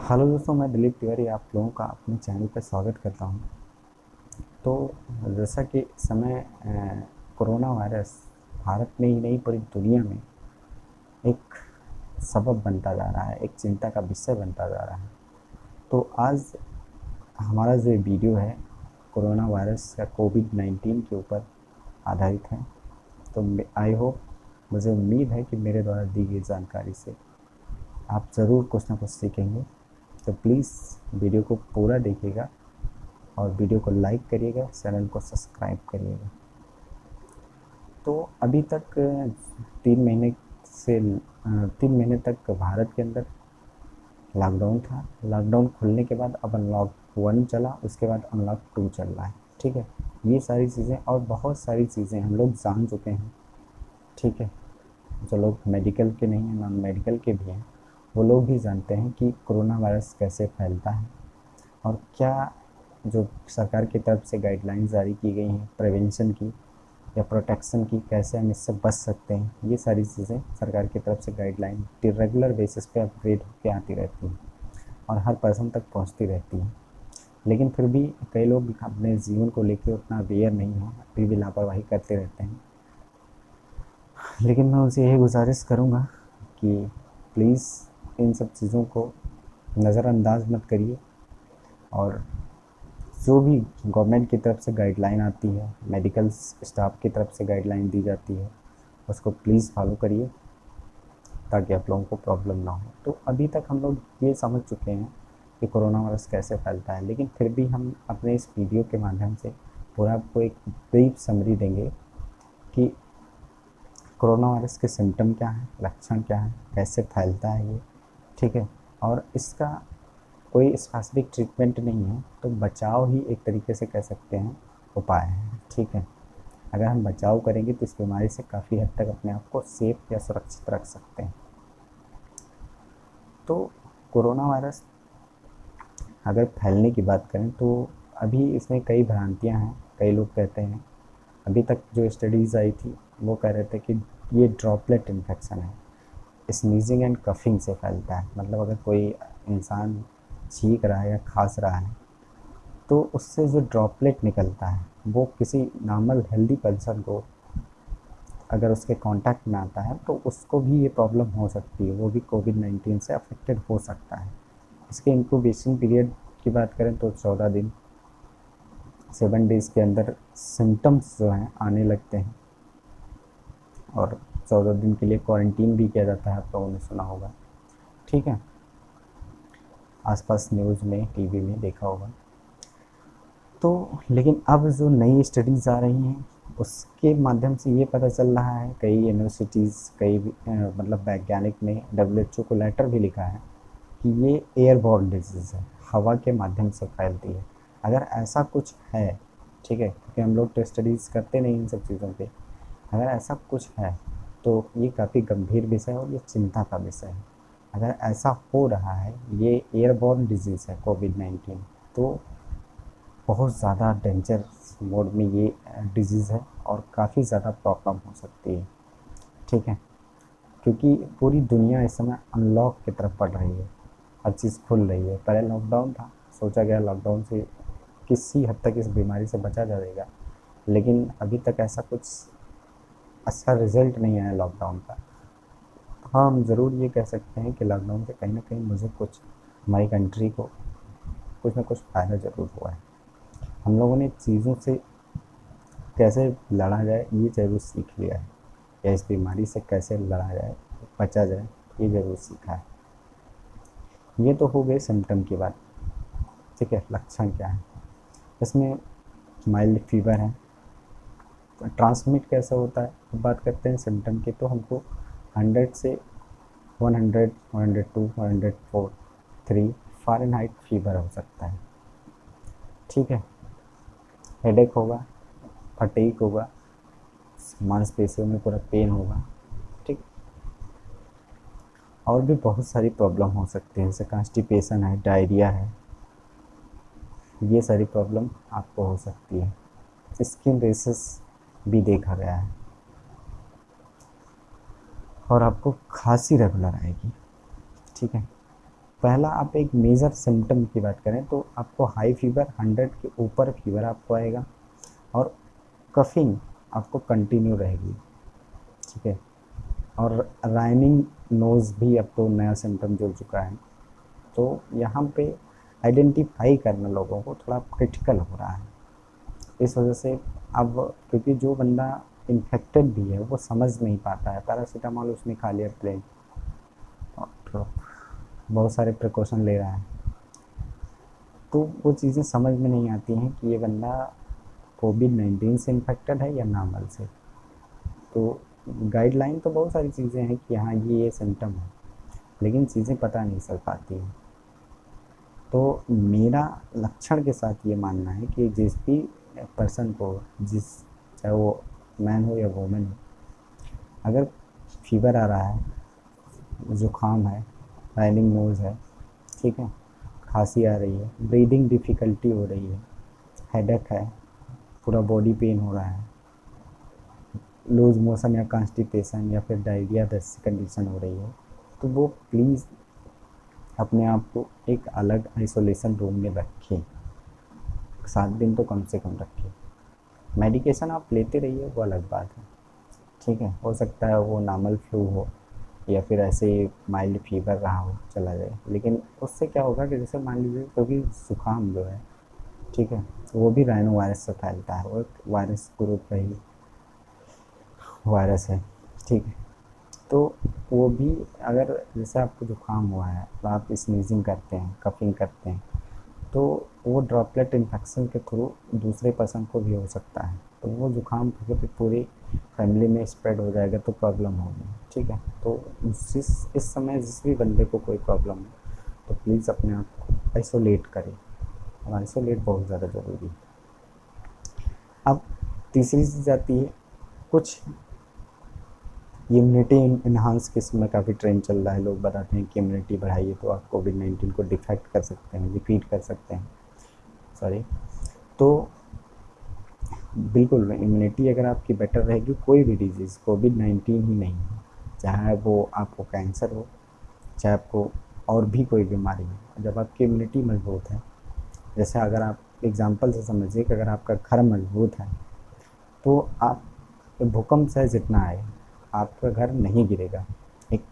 Hello दोस्तों, मैं दिलीप तिवारी आप लोगों का अपने चैनल पर स्वागत करता हूं। तो जैसा कि इस समय कोरोना वायरस भारत में ही नहीं पूरी दुनिया में एक सबब बनता जा रहा है, एक चिंता का विषय बनता जा रहा है। तो आज हमारा जो ये वीडियो है कोरोना वायरस या कोविड-19 के ऊपर आधारित है। तो आई होप, मुझे उम्मीद है कि मेरे द्वारा दी गई जानकारी से आप ज़रूर कुछ ना कुछ सीखेंगे। तो प्लीज़ वीडियो को पूरा देखिएगा और वीडियो को लाइक करिएगा, चैनल को सब्सक्राइब करिएगा। तो अभी तक 3 महीने से 3 महीने तक भारत के अंदर लॉकडाउन था। लॉकडाउन खुलने के बाद अब अनलॉक 1 चला, उसके बाद अनलॉक 2 चल रहा है। ठीक है, ये सारी चीज़ें और बहुत सारी चीज़ें हम लोग जान चुके हैं। ठीक है, जो लोग मेडिकल के नहीं हैं, नॉन मेडिकल के भी हैं, वो लोग भी जानते हैं कि कोरोना वायरस कैसे फैलता है और क्या जो सरकार की तरफ से गाइडलाइंस जारी की गई हैं प्रिवेंशन की या प्रोटेक्शन की, कैसे हम इससे बच सकते हैं। ये सारी चीज़ें सरकार की तरफ से गाइडलाइन रेगुलर बेसिस पे अपग्रेड होकर आती रहती हैं और हर पर्सन तक पहुंचती रहती हैं। लेकिन फिर भी कई लोग अपने जीवन को लेकर उतना अवेयर नहीं हैं, अभी भी लापरवाही करते रहते हैं। लेकिन मैं उनसे यही गुजारिश करूँगा कि प्लीज़ इन सब चीज़ों को नज़रअंदाज मत करिए और जो भी गवर्नमेंट की तरफ से गाइडलाइन आती है, मेडिकल स्टाफ की तरफ से गाइडलाइन दी जाती है, उसको प्लीज़ फॉलो करिए ताकि आप लोगों को प्रॉब्लम ना हो। तो अभी तक हम लोग ये समझ चुके हैं कि कोरोना वायरस कैसे फैलता है, लेकिन फिर भी हम अपने इस वीडियो के माध्यम से पूरा आपको एक ब्रीफ समरी देंगे कि कोरोना वायरस के सिम्टम क्या हैं, लक्षण क्या हैं, कैसे फैलता है ये। ठीक है, और इसका कोई स्पेसिफिक ट्रीटमेंट नहीं है, तो बचाव ही एक तरीके से कह सकते हैं उपाय है। ठीक है, अगर हम बचाव करेंगे तो इस बीमारी से काफ़ी हद तक अपने आप को सेफ या सुरक्षित रख सकते हैं। तो कोरोना वायरस अगर फैलने की बात करें तो अभी इसमें कई भ्रांतियां हैं। कई लोग कहते हैं, अभी तक जो स्टडीज़ आई थी वो कह रहे थे कि ये ड्रॉपलेट इन्फेक्शन है, स्नीजिंग एंड कफिंग से फैलता है। मतलब अगर कोई इंसान छींक रहा है या खांस रहा है तो उससे जो ड्रॉपलेट निकलता है वो किसी नॉर्मल हेल्दी पर्सन को अगर उसके कांटेक्ट में आता है तो उसको भी ये प्रॉब्लम हो सकती है, वो भी कोविड-19 से अफेक्टेड हो सकता है। इसके इंक्यूबेशन पीरियड की बात करें तो 14 दिन, 7 डेज़ के अंदर सिम्टम्स जो हैं आने लगते हैं और 14 दिन के लिए क्वारंटीन भी किया जाता है, आप लोगों ने सुना होगा। ठीक है, आसपास न्यूज़ में, टीवी में देखा होगा। तो लेकिन अब जो नई स्टडीज़ आ रही हैं उसके माध्यम से ये पता चल रहा है, कई यूनिवर्सिटीज़, कई मतलब वैज्ञानिक ने WHO को लेटर भी लिखा है कि ये एयरबॉर्न डिजीज़ है, हवा के माध्यम से फैलती है। अगर ऐसा कुछ है, ठीक है, क्योंकि हम लोग तो स्टडीज़ करते नहीं इन सब चीज़ों पे, अगर ऐसा कुछ है तो ये काफ़ी गंभीर विषय है और ये चिंता का विषय है। अगर ऐसा हो रहा है, ये एयरबॉर्न डिजीज़ है कोविड-19, तो बहुत ज़्यादा डेंजर मोड में ये डिज़ीज़ है और काफ़ी ज़्यादा प्रॉब्लम हो सकती है। ठीक है, क्योंकि पूरी दुनिया इस समय अनलॉक की तरफ बढ़ रही है, हर चीज़ खुल रही है। पहले लॉकडाउन था, सोचा गया लॉकडाउन से किसी हद तक इस बीमारी से बचा जाएगा, लेकिन अभी तक ऐसा कुछ अच्छा रिजल्ट नहीं आया लॉकडाउन का। हाँ, हम ज़रूर ये कह सकते हैं कि लॉकडाउन से कहीं ना कहीं मुझे कुछ, हमारी कंट्री को कुछ ना कुछ फ़ायदा ज़रूर हुआ है। हम लोगों ने चीज़ों से कैसे लड़ा जाए ये ज़रूर सीख लिया है, या इस बीमारी से कैसे लड़ा जाए, बचा जाए, ये ज़रूर सीखा है। ये तो हो गए सिम्टम की बात। ठीक है, लक्षण क्या है इसमें? माइल्ड फीवर है। तो ट्रांसमिट कैसे होता है, अब बात करते हैं सिम्टम की, तो हमको 100 से 100, 102, 104, 3 फ़ारेनहाइट फीवर हो सकता है। ठीक है, हेडेक होगा, फटीग होगा, मांसपेशियों में पूरा पेन होगा। ठीक, और भी बहुत सारी प्रॉब्लम हो सकती है, जैसे कॉन्स्टिपेशन है, डायरिया है, ये सारी प्रॉब्लम आपको हो सकती है। स्किन रेसेस भी देखा गया है और आपको खांसी रेगुलर आएगी। ठीक है, पहला आप एक मेजर सिम्टम की बात करें तो आपको हाई फीवर, 100 के ऊपर फीवर आपको आएगा, और कफिंग आपको कंटिन्यू रहेगी, ठीक है। और राइनिंग नोज़ भी अब तो नया सिम्टम जुड़ चुका है। तो यहाँ पे आइडेंटिफाई करना लोगों को थोड़ा क्रिटिकल हो रहा है। इस वजह से अब, क्योंकि जो बंदा इन्फेक्टेड भी है वो समझ नहीं पाता है, पैरासीटामॉल उसने खा लिया प्लेन, तो बहुत सारे प्रिकॉशन ले रहा है, तो वो चीज़ें समझ में नहीं आती हैं कि ये बंदा कोविड-19 से इन्फेक्टेड है या नॉर्मल से। तो गाइडलाइन तो बहुत सारी चीज़ें हैं कि हाँ ये सिम्टम है, लेकिन चीज़ें पता नहीं चल पाती हैं। तो मेरा लक्षण के साथ ये मानना है कि जिस भी पर्सन को, चाहे वो मैन हो या वुमेन हो, अगर फीवर आ रहा है, ज़ुकाम है, रनिंग नोज़ है, ठीक है, खांसी आ रही है, ब्रीदिंग डिफ़िकल्टी हो रही है, हेडेक है, पूरा बॉडी पेन हो रहा है, लूज़ मोशन या कॉन्स्टिपेशन या फिर डायरिया जैसी कंडीशन हो रही है, तो वो प्लीज़ अपने आप को एक अलग आइसोलेशन रूम में रखें, 7 दिन तो कम से कम रखें। मेडिकेशन आप लेते रहिए, वो अलग बात है, ठीक है, हो सकता है वो नॉर्मल फ्लू हो या फिर ऐसे माइल्ड फीवर रहा हो, चला जाए, लेकिन उससे क्या होगा कि जैसे मान लीजिए क्योंकि ज़ुकाम जो है, ठीक है, वो भी राइनो वायरस से फैलता है, वो एक वायरस ग्रुप का ही वायरस है, ठीक है। तो वो भी, अगर जैसे आपको ज़ुकाम हुआ है तो आप स्नीजिंग करते हैं, कफिंग करते हैं, तो वो ड्रॉपलेट इन्फेक्शन के थ्रू दूसरे पर्सन को भी हो सकता है, तो वो ज़ुकाम फिर पूरी फैमिली में स्प्रेड हो जाएगा, तो प्रॉब्लम होगी, ठीक है। तो इस समय जिस भी बंदे को कोई प्रॉब्लम हो तो प्लीज़ अपने आप को आइसोलेट करें, और आइसोलेट बहुत ज़्यादा ज़रूरी है। अब तीसरी चीज़ आती है, कुछ इम्यूनिटी इन्हांस के समय काफ़ी ट्रेंड चल रहा है, लोग बताते हैं कि इम्यूनिटी बढ़ाइए तो आप कोविड-19 को डिफेक्ट कर सकते हैं, डिफीट कर सकते हैं, सॉरी। तो बिल्कुल इम्यूनिटी अगर आपकी बेटर रहेगी, कोई भी डिजीज़, कोविड-19 ही नहीं है, चाहे वो आपको कैंसर हो, चाहे आपको और भी कोई बीमारी हो, जब आपकी इम्यूनिटी मजबूत है, जैसे अगर आप एग्ज़ाम्पल से समझिए कि अगर आपका घर मजबूत है तो आप भूकंप चाहे जितना आए आपका घर नहीं गिरेगा। एक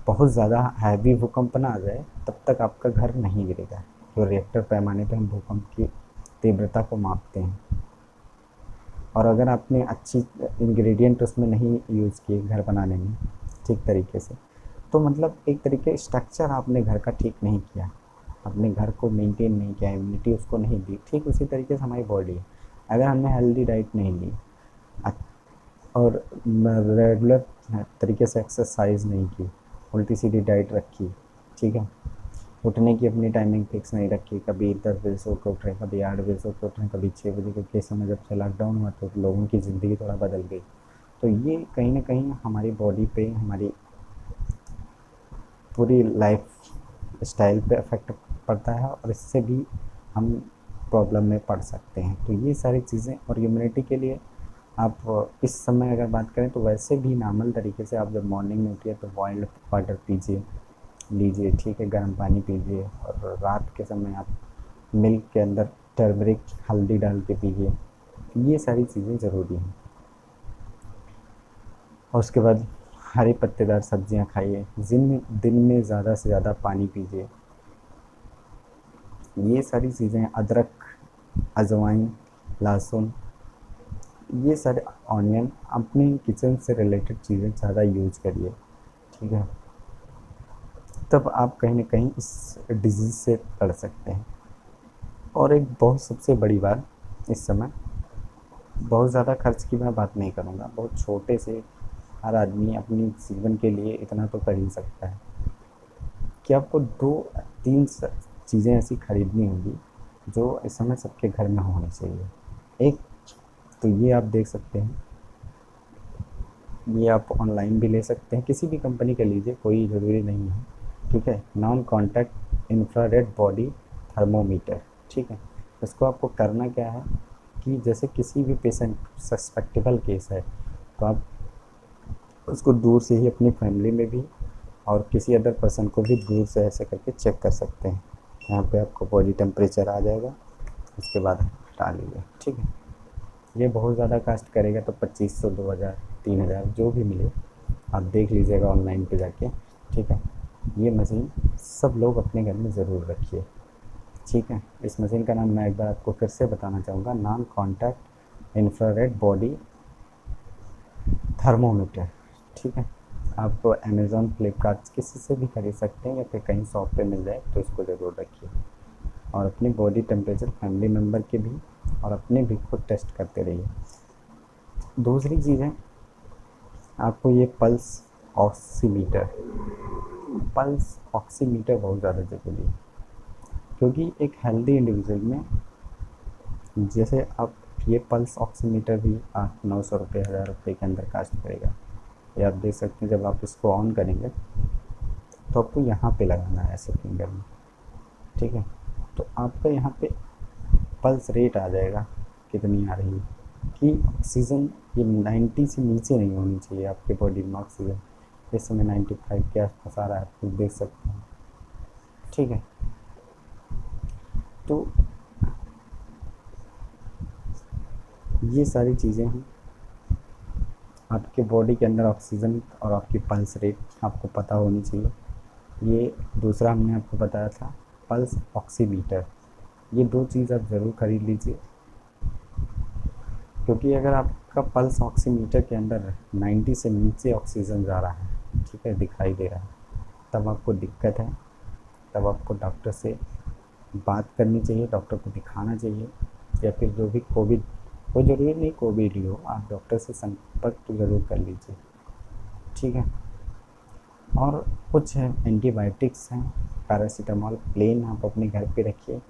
बहुत ज़्यादा हैवी भूकंप ना आ जाए तब तक आपका घर नहीं गिरेगा। जो रिएक्टर पैमाने पे हम भूकंप की तीव्रता को मापते हैं, और अगर आपने अच्छी इंग्रेडिएंट उसमें नहीं यूज़ किए घर बनाने में ठीक तरीके से, तो मतलब एक तरीके स्ट्रक्चर आपने घर का ठीक नहीं किया, अपने घर को मेंटेन नहीं किया, इम्यूनिटी उसको नहीं दी। ठीक उसी तरीके से हमारी बॉडी है, अगर हमने हेल्दी डाइट नहीं ली और रेगुलर तरीके से एक्सरसाइज नहीं की, उल्टी सीधी डाइट रखी, ठीक है, उठने की अपनी टाइमिंग फिक्स नहीं रखी, कभी 10 बजे सो के उठ रहे, कभी 8 बजे सो के उठ रहे, कभी 6 बजे, क्योंकि इस समय जब से लॉकडाउन हुआ तो लोगों की ज़िंदगी थोड़ा बदल गई, तो ये कहीं ना कहीं हमारी बॉडी पे, हमारी पूरी लाइफ स्टाइल पे इफ़ेक्ट पड़ता है, और इससे भी हम प्रॉब्लम में पड़ सकते हैं। तो ये सारी चीज़ें, और इम्यूनिटी के लिए आप इस समय अगर बात करें तो वैसे भी नॉर्मल तरीके से आप जब मॉर्निंग में उठिए तो बॉइल्ड वाटर लीजिए, ठीक है, गर्म पानी पीजिए, और रात के समय आप मिल्क के अंदर टर्मरिक हल्दी डाल के पीजिए, ये सारी चीज़ें ज़रूरी हैं। और उसके बाद हरी पत्तेदार सब्जियां खाइए, दिन में ज़्यादा से ज़्यादा पानी पीजिए, ये सारी चीज़ें, अदरक, अजवाइन, लहसुन, ये सारे, ऑनियन, अपने किचन से रिलेटेड चीज़ें ज़्यादा यूज करिए, ठीक है, तब आप कहीं ना कहीं इस डिजीज़ से लड़ सकते हैं। और एक बहुत सबसे बड़ी बात, इस समय बहुत ज़्यादा खर्च की मैं बात नहीं करूँगा, बहुत छोटे से हर आदमी अपनी जीवन के लिए इतना तो कर ही सकता है कि आपको 2-3 चीज़ें ऐसी खरीदनी होंगी जो इस समय सबके घर में होनी चाहिए। एक तो ये आप देख सकते हैं, ये आप ऑनलाइन भी ले सकते हैं, किसी भी कंपनी का लीजिए, कोई ज़रूरी नहीं है, ठीक है, non contact infrared body thermometer, ठीक है। इसको आपको करना क्या है कि जैसे किसी भी पेशेंट सस्पेक्टेबल केस है तो आप उसको दूर से ही अपनी फैमिली में भी और किसी अदर पर्सन को भी दूर से ऐसे करके चेक कर सकते हैं। यहाँ पे आपको बॉडी टेम्परेचर आ जाएगा, उसके बाद हटा लीजिए। ठीक है, ये बहुत ज़्यादा कास्ट करेगा तो 2500, 2000, 3000 जो भी मिले आप देख लीजिएगा ऑनलाइन पे जाके। ठीक है, ये मशीन सब लोग अपने घर में ज़रूर रखिए। ठीक है, इस मशीन का नाम मैं एक बार आपको फिर से बताना चाहूँगा, non contact infrared body thermometer. ठीक है, आप अमेज़ॉन, फ्लिपकार्ट किसी से भी खरीद सकते हैं या फिर कहीं शॉप पे मिल जाए तो इसको ज़रूर रखिए। और अपनी बॉडी टेम्परेचर फैमिली मेम्बर के भी और अपने भी खुद टेस्ट करते रहिए। दूसरी चीज़ है आपको ये पल्स ऑक्सीमीटर बहुत ज़्यादा ज़रूरी है, क्योंकि एक हेल्दी इंडिविजुअल में जैसे आप ये पल्स ऑक्सीमीटर भी 800-900 रुपये, 1000 रुपये के अंदर कास्ट करेगा। ये आप देख सकते हैं, जब आप इसको ऑन करेंगे तो आपको यहाँ पे लगाना है ऐसे फिंगर में। ठीक है, तो आपका यहाँ पे पल्स रेट आ जाएगा कितनी आ रही है, कि ऑक्सीजन ये 90 से नीचे नहीं होनी चाहिए आपके बॉडी में ऑक्सीजन। इस समय 95 के आसपास आ रहा है, आप देख सकते हैं। ठीक है, तो ये सारी चीज़ें हैं, आपके बॉडी के अंदर ऑक्सीजन और आपकी पल्स रेट आपको पता होनी चाहिए। ये दूसरा हमने आपको बताया था पल्स ऑक्सीमीटर, ये दो चीज़ आप ज़रूर खरीद लीजिए, क्योंकि अगर आपका पल्स ऑक्सीमीटर के अंदर 90 से नीचे ऑक्सीजन जा रहा है, ठीक है, दिखाई दे रहा है, तब आपको दिक्कत है, तब आपको डॉक्टर से बात करनी चाहिए, डॉक्टर को दिखाना चाहिए। या फिर जो भी कोविड, कोई ज़रूरी नहीं कोविड ही हो, आप डॉक्टर से संपर्क तो ज़रूर कर लीजिए। ठीक है, और कुछ एंटीबायोटिक्स हैं, पैरासीटामॉल प्लेन आप अपने घर पे रखिए।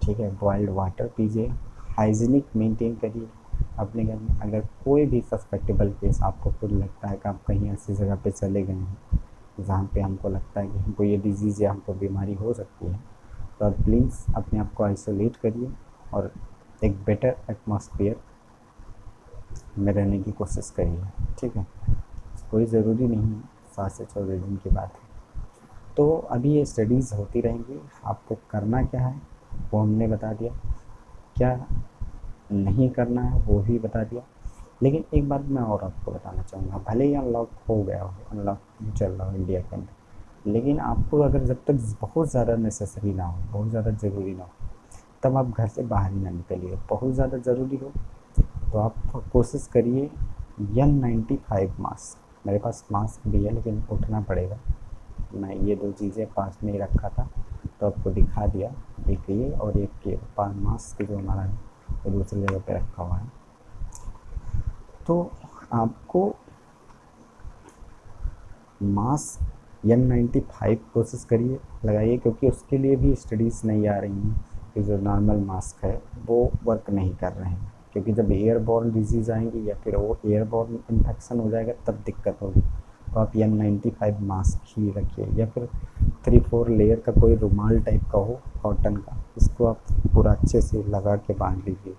ठीक है, बॉइल्ड वाटर पीजिए, हाइजीनिक मेंटेन करिए अपने घर में। अगर कोई भी सस्पेक्टेबल केस आपको खुद लगता है कि आप कहीं ऐसी जगह पे चले गए हैं जहाँ पे हमको लगता है कि हमको ये डिजीज़ या हमको बीमारी हो सकती है, तो आप प्लीज़ अपने आप को आइसोलेट करिए और एक बेटर एटमॉस्फेयर में रहने की कोशिश करिए। ठीक है, कोई ज़रूरी नहीं है 7 से 14 दिन की बात है। तो अभी ये स्टडीज़ होती रहेंगी, आपको करना क्या है वो हमने बता दिया, क्या नहीं करना है वो भी बता दिया। लेकिन एक बात मैं और आपको बताना चाहूँगा, भले ही अनलॉक हो गया हो, अनलॉक चल रहा हो इंडिया के अंदर, लेकिन आपको अगर जब तक बहुत ज़्यादा नेसेसरी ना हो, बहुत ज़्यादा ज़रूरी ना हो, तब आप घर से बाहर ही ना निकलिए। बहुत ज़्यादा ज़रूरी हो तो आप कोशिश करिए N95 मास्क, मेरे पास मास्क भी है लेकिन उठना पड़ेगा, मैं ये दो चीज़ें पास में ही रखा था तो आपको दिखा दिया, एक ये और एक ये मास्क जो हमारा है वो दूसरी जगह पे रखा हुआ है। तो आपको मास्क N95 कोशिश करिए लगाइए, क्योंकि उसके लिए भी स्टडीज़ नहीं आ रही हैं कि जो नॉर्मल मास्क है वो वर्क नहीं कर रहे हैं, क्योंकि जब एयरबॉर्न डिजीज़ आएंगी या फिर वो एयरबॉर्न इन्फेक्शन हो जाएगा तब दिक्कत होगी। तो आप N95 मास्क ही रखिए, या फिर 3-4 लेयर का कोई रुमाल टाइप का हो कॉटन का, उसको आप पूरा अच्छे से लगा के बांध लीजिए।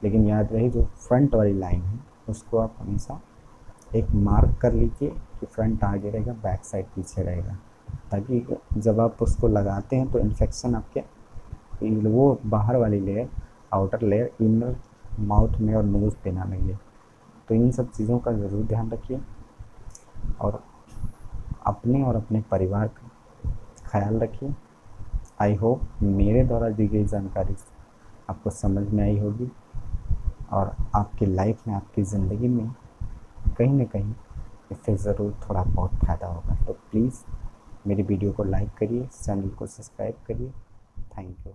लेकिन याद रहे जो फ्रंट वाली लाइन है उसको आप हमेशा एक मार्क कर लीजिए कि फ्रंट आगे रहेगा, बैक साइड पीछे रहेगा, ताकि जब आप उसको लगाते हैं तो इन्फेक्शन आपके वो बाहर वाली layer, outer layer, inner mouth में और नोज़ पे ना लगे। तो इन सब चीज़ों का ज़रूर ध्यान रखिए और अपने और अपने परिवार का ख्याल रखिए। आई होप मेरे द्वारा दी गई जानकारी आपको समझ में आई होगी और आपकी लाइफ में, आपकी ज़िंदगी में कहीं ना कहीं इससे ज़रूर थोड़ा बहुत फ़ायदा होगा। तो प्लीज़ मेरी वीडियो को लाइक करिए, चैनल को सब्सक्राइब करिए। Thank you.